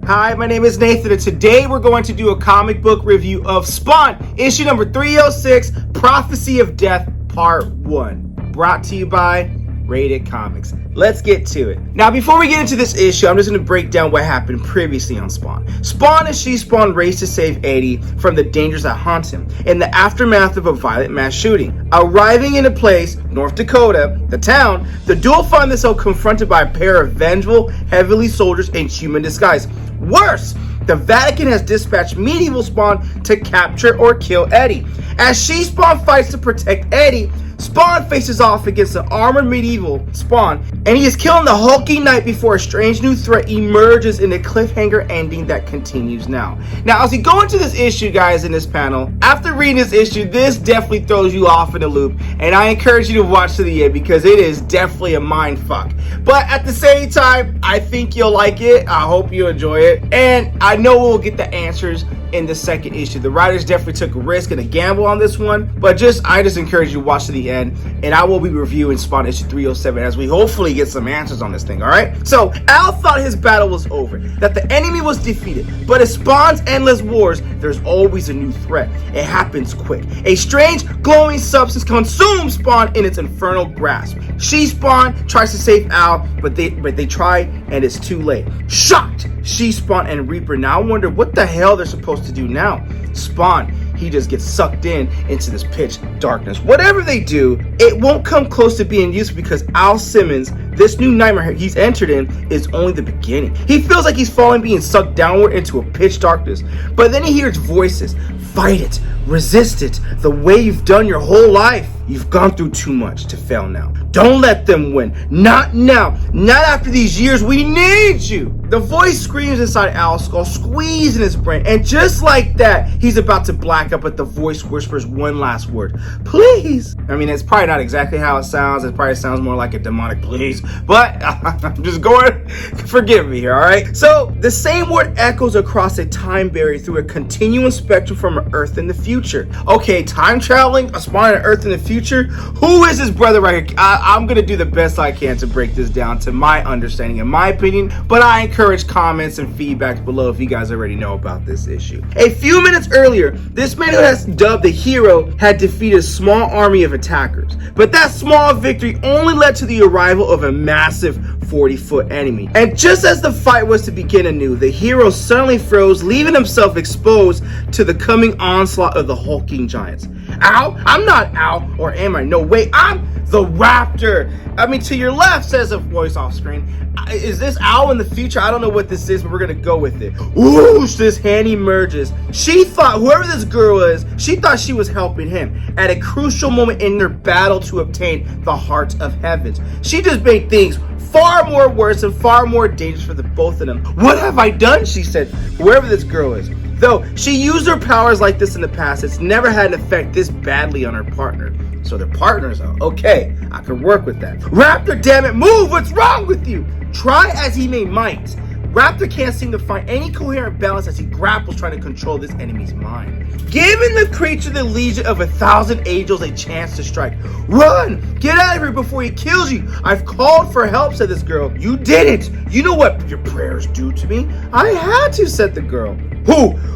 Hi, my name is Nathan, and today we're going to do a comic book review of Spawn, issue number 306, Prophecy of Death, Part 1. Brought to you by Rated Comics. Let's get to it. Now, before we get into this issue, I'm just going to break down what happened previously on Spawn. Spawn and She-Spawn race to save Eddie from the dangers that haunt him in the aftermath of a violent mass shooting. Arriving in a place, North Dakota, the town, the duo find themselves confronted by a pair of vengeful, heavily soldiers in human disguise. Worse, the Vatican has dispatched medieval Spawn to capture or kill Eddie. As She-Spawn fights to protect Eddie, Spawn faces off against an armored medieval Spawn, and he is killed in the hulking night before a strange new threat emerges in a cliffhanger ending that continues now. Now, as we go into this issue, guys, in this panel, after reading this issue, this definitely throws you off in a loop, and I encourage you to watch to the end because it is definitely a mind fuck. But at the same time, I think you'll like it. I hope you enjoy it, and I know we'll get the answers in the second issue. The writers definitely took a risk and a gamble on this one, but I just encourage you to watch to the end, and I will be reviewing Spawn issue 307 as we hopefully get some answers on this thing, alright? So, Al thought his battle was over, that the enemy was defeated, but in Spawn's endless wars, there's always a new threat. It happens quick. A strange, glowing substance consumes Spawn in its infernal grasp. She-Spawn tries to save Al, but they try, and it's too late. Shocked, She-Spawn and Reaper now wonder what the hell they're supposed to do now. Spawn, he just gets sucked into this pitch darkness. Whatever they do, it won't come close to being useful because Al Simmons, this new nightmare he's entered in, is only the beginning. He feels like he's falling, being sucked downward into a pitch darkness. But then he hears voices. Fight it. Resist it. The way you've done your whole life. You've gone through too much to fail now. Don't let them win. Not now. Not after these years. We need you. The voice screams inside Al's skull, squeezing his brain. And just like that, he's about to black out, but the voice whispers one last word. Please. I mean, it's probably not exactly how it sounds. It probably sounds more like a demonic please. But I'm just going, forgive me here, all right? So the same word echoes across a time barrier through a continuum spectrum from Earth in the future. Okay, time traveling, a Spawn on Earth in the future. Who is his brother right here? I'm going to do the best I can to break this down to my understanding and my opinion, but I encourage comments and feedback below if you guys already know about this issue. A few minutes earlier, this man who has dubbed the hero had defeated a small army of attackers, but that small victory only led to the arrival of a massive 40-foot enemy. And just as the fight was to begin anew, the hero suddenly froze, leaving himself exposed to the coming onslaught of the hulking giants. Ow? I'm not Ow, or am I? No, wait, I'm the Raptor. I mean, to your left, says a voice off screen. Is this Owl in the future? I don't know what this is, but we're gonna go with it. Whoosh, this hand emerges. She thought, whoever this girl is, she thought she was helping him at a crucial moment in their battle to obtain the heart of heavens. She just made things far more worse and far more dangerous for the both of them. What have I done? She said, whoever this girl is. Though she used her powers like this in the past, it's never had an effect this badly on her partner. So they're partners, though. Okay, I can work with that. Raptor, damn it, move! What's wrong with you? Try as he may might, Raptor can't seem to find any coherent balance as he grapples trying to control this enemy's mind. Giving the creature the legion of 1,000 angels a chance to strike. Run! Get out of here before he kills you! I've called for help, said this girl. You didn't! You know what your prayers do to me? I had to, said the girl.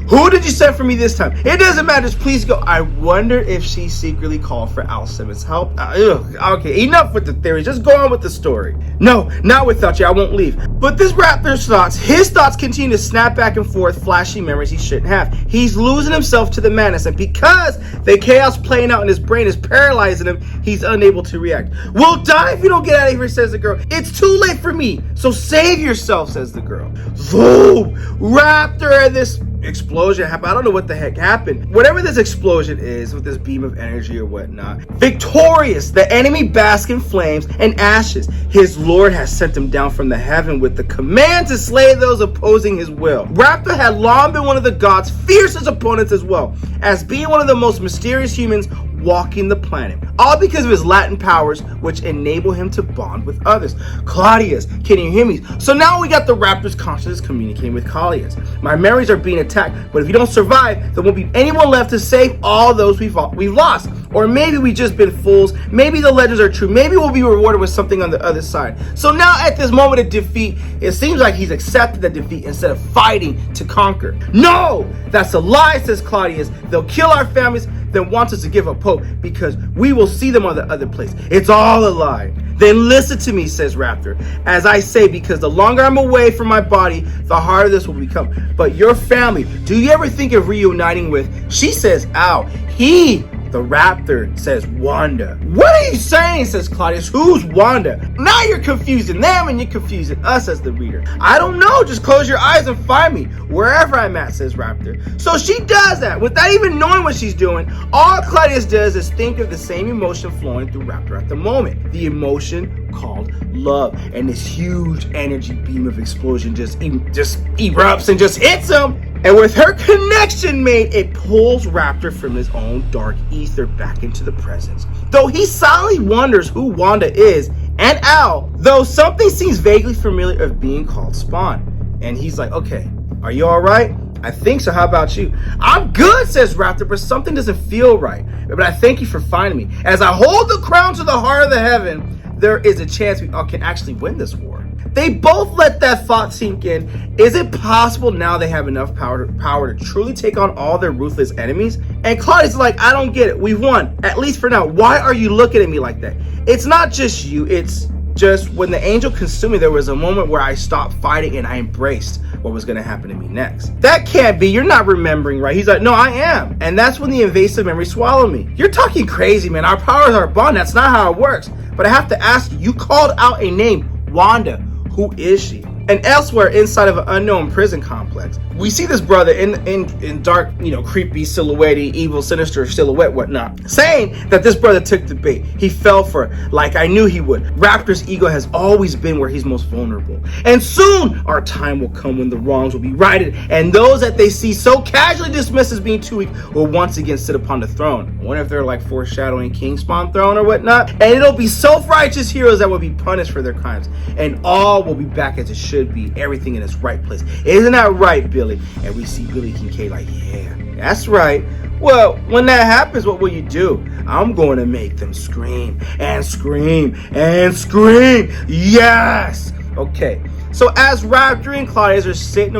Who did you send for me this time? It doesn't matter, just please go. I wonder if she secretly called for Al Simmons' help. Okay, enough with the theories. Just go on with the story. No, not without you. I won't leave. But this Raptor's thoughts, his thoughts continue to snap back and forth, flashing memories he shouldn't have. He's losing himself to the madness, and because the chaos playing out in his brain is paralyzing him, he's unable to react. We'll die if you don't get out of here, says the girl. It's too late for me, so save yourself, says the girl. Boom! Raptor and this explosion happened. I don't know what the heck happened. Whatever this explosion is with this beam of energy or whatnot. Victorious, the enemy basks in flames and ashes. His lord has sent him down from the heaven with the command to slay those opposing his will. Raptor had long been one of the gods' fiercest opponents as well, as being one of the most mysterious humans walking the planet, all because of his Latin powers, which enable him to bond with others. Claudius, can you hear me? So now we got the Raptor's consciousness communicating with Claudius. My memories are being attacked, but if you don't survive, there won't be anyone left to save all those we've lost. Or maybe we just been fools. Maybe the legends are true. Maybe we'll be rewarded with something on the other side. So now at this moment of defeat, it seems like he's accepted the defeat instead of fighting to conquer. No, that's a lie, says Claudius. They'll kill our families, then want us to give up hope because we will see them on the other place. It's all a lie. Then listen to me, says Raptor, as I say, because the longer I'm away from my body, the harder this will become. But your family, do you ever think of reuniting with? She says, ow. He, the Raptor, says Wanda. What are you saying, says Claudius. Who's Wanda? Now you're confusing them and you're confusing us as the reader. I don't know. Just close your eyes and find me wherever I'm at, says Raptor. So she does that without even knowing what she's doing. All Claudius does is think of the same emotion flowing through Raptor at the moment. The emotion called love. And this huge energy beam of explosion just erupts and just hits him. And with her connection made, it pulls Raptor from his own dark ether back into the presence. Though he silently wonders who Wanda is and Al, though something seems vaguely familiar of being called Spawn. And he's like, okay, are you all right? I think so. How about you? I'm good, says Raptor, but something doesn't feel right. But I thank you for finding me. As I hold the crown to the heart of the heaven, there is a chance we can actually win this war. They both let that thought sink in. Is it possible now they have enough power to truly take on all their ruthless enemies? And Claudius is like, I don't get it. We've won, at least for now. Why are you looking at me like that? It's not just you. It's just when the angel consumed me, there was a moment where I stopped fighting and I embraced what was going to happen to me next. That can't be. You're not remembering, right? He's like, no, I am. And that's when the invasive memory swallowed me. You're talking crazy, man. Our powers are bond. That's not how it works. But I have to ask you, you called out a name, Wanda. Who is she? And elsewhere inside of an unknown prison complex, we see this brother in dark, creepy silhouette, evil, sinister silhouette, whatnot, saying that this brother took the bait. He fell for it like I knew he would. Raptor's ego has always been where he's most vulnerable. And soon our time will come when the wrongs will be righted, and those that they see so casually dismissed as being too weak will once again sit upon the throne. I wonder if they're like foreshadowing King Spawn throne or whatnot. And it'll be self-righteous heroes that will be punished for their crimes, and all will be back as it should be, everything in its right place. Isn't that right, Billy? And we see Billy Kincaid like, yeah, that's right. Well, when that happens, what will you do? I'm going to make them scream and scream and scream. Yes. Okay. So as Raptor and Claudius are sitting,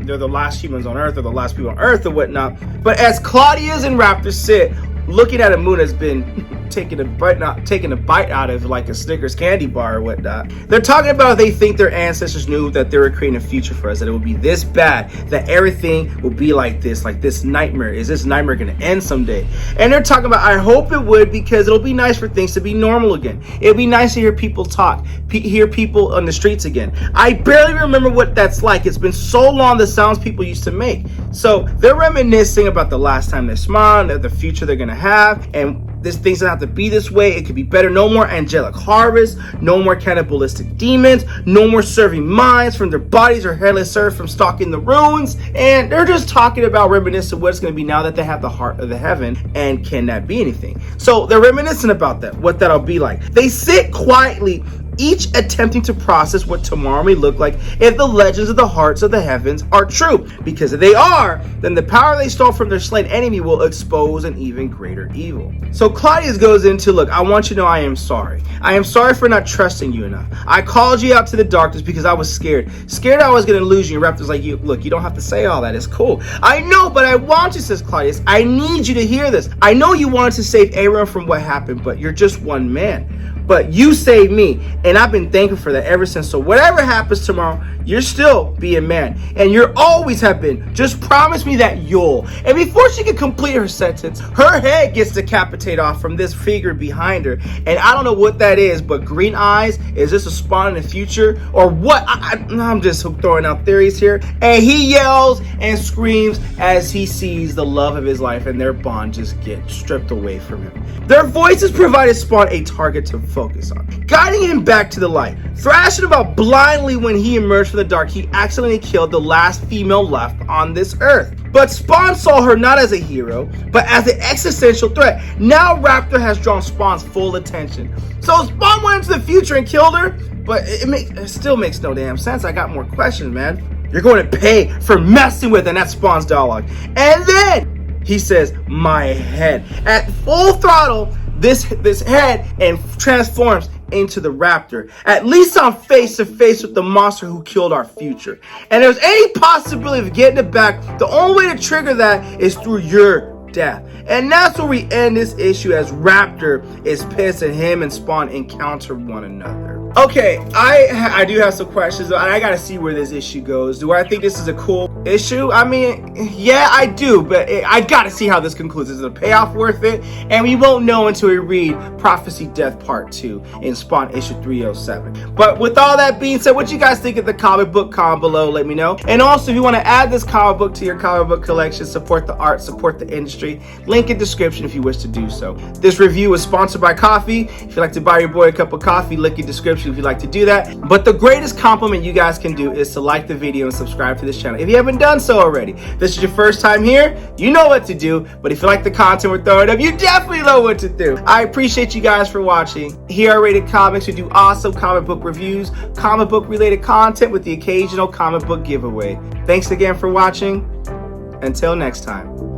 they're the last humans on Earth, or the last people on Earth or whatnot. But as Claudius and Raptor sit, looking at a moon that's been taking a bite out of like a Snickers candy bar or whatnot, they're talking about they think their ancestors knew that they were creating a future for us, that it would be this bad, that everything will be like this nightmare. Is this nightmare going to end someday? And they're talking about, I hope it would, because it'll be nice for things to be normal again. It'll be nice to hear people talk, hear people on the streets again. I barely remember what that's like. It's been so long, the sounds people used to make. So they're reminiscing about the last time they smiled, the future they're going to have, and this things don't have to be this way. It could be better. No more angelic harvests, no more cannibalistic demons, no more serving minds from their bodies or headless serfs from stalking the ruins. And they're just talking about reminiscing what it's going to be now that they have the heart of the heaven. And can that be anything? So they're reminiscing about that, what that'll be like. They sit quietly, each attempting to process what tomorrow may look like if the legends of the hearts of the heavens are true. Because if they are, then the power they stole from their slain enemy will expose an even greater evil. So Claudius goes into, look, I want you to know I am sorry. I am sorry for not trusting you enough. I called you out to the darkness because I was scared. Scared I was going to lose you. And Raptor's like, look, you don't have to say all that. It's cool. I know, but I want you, says Claudius. I need you to hear this. I know you wanted to save everyone from what happened, but you're just one man. But you saved me, and I've been thankful for that ever since. So whatever happens tomorrow, you're still being man, and you always have been. Just promise me that you'll. And before she can complete her sentence, her head gets decapitated off from this figure behind her. And I don't know what that is, but green eyes, is this a spawn in the future or what? I'm just throwing out theories here. And he yells and screams as he sees the love of his life and their bond just get stripped away from him. Their voices provided Spawn a target to focus on, guiding him back to the light. Thrashing about blindly when he emerged from the dark, he accidentally killed the last female left on this earth. But Spawn saw her not as a hero, but as an existential threat. Now Raptor has drawn Spawn's full attention. So Spawn went into the future and killed her, but it still makes no damn sense. I got more questions, man. You're going to pay for messing with, and that's Spawn's dialogue. And then He says, my head. At full throttle, this head and transforms into the raptor. At least I'm face to face with the monster who killed our future. And if there's any possibility of getting it back, the only way to trigger that is through your death. And that's where we end this issue, as Raptor is pissed and him and Spawn encounter one another. Okay, I do have some questions. I gotta see where this issue goes. Do I think this is a cool issue? I mean, yeah, I do, but I gotta see how this concludes. Is the payoff worth it? And we won't know until we read Prophecy Death Part 2 in Spawn issue 307. But with all that being said, what you guys think of the comic book? Comment below, let me know. And also, if you want to add this comic book to your comic book collection, support the art, support the industry, link in description if you wish to do so. This review was sponsored by coffee. If you'd like to buy your boy a cup of coffee, link in description if you'd like to do that. But the greatest compliment you guys can do is to like the video and subscribe to this channel if you haven't done so already. If this is your first time here, you know what to do. But if you like the content we're throwing up, you definitely know what to do. I appreciate you guys for watching. Here at Rated Comics, we do awesome comic book reviews, comic book related content with the occasional comic book giveaway. Thanks again for watching. Until next time.